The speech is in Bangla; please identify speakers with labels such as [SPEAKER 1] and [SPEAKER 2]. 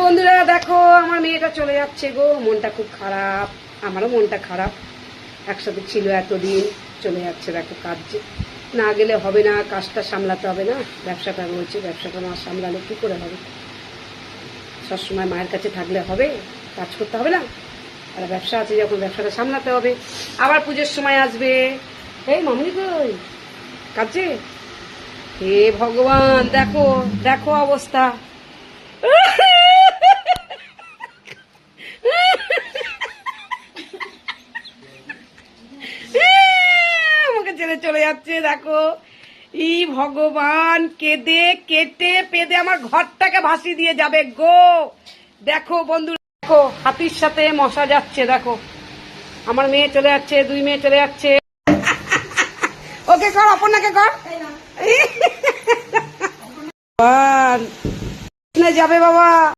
[SPEAKER 1] বন্ধুরা দেখো আমার মেয়েটা চলে যাচ্ছে গো, মনটা খুব খারাপ, আমারও মনটা খারাপ। একসাথে ছিল এতদিন, চলে যাচ্ছে। দেখো কাজ না গেলে হবে না, কাজটা সামলাতে হবে না, ব্যবসাটা রয়েছে, ব্যবসাটা না সামলালে কি করে হবে? সবসময় মায়ের কাছে থাকলে হবে? কাজ করতে হবে না? আর ব্যবসা আছে যখন, ব্যবসাটা সামলাতে হবে। আবার পুজোর সময় আসবে। এই মামুনি কই কাজে? হে ভগবান, দেখো দেখো অবস্থা। আমাকে ছেড়ে চলে যাচ্ছে। দেখো ই ভগবান, কেঁদে কেটে পেদে আমার ঘরটাকে ভাসিয়ে দিয়ে যাবে গো। দেখো বন্ধু, দেখো হাতির সাথে মশা যাচ্ছে। দেখো আমার মেয়ে চলে যাচ্ছে, দুই মেয়ে চলে যাচ্ছে। ওকে কর, অপর্ণাকে কর। যাবে বাবা।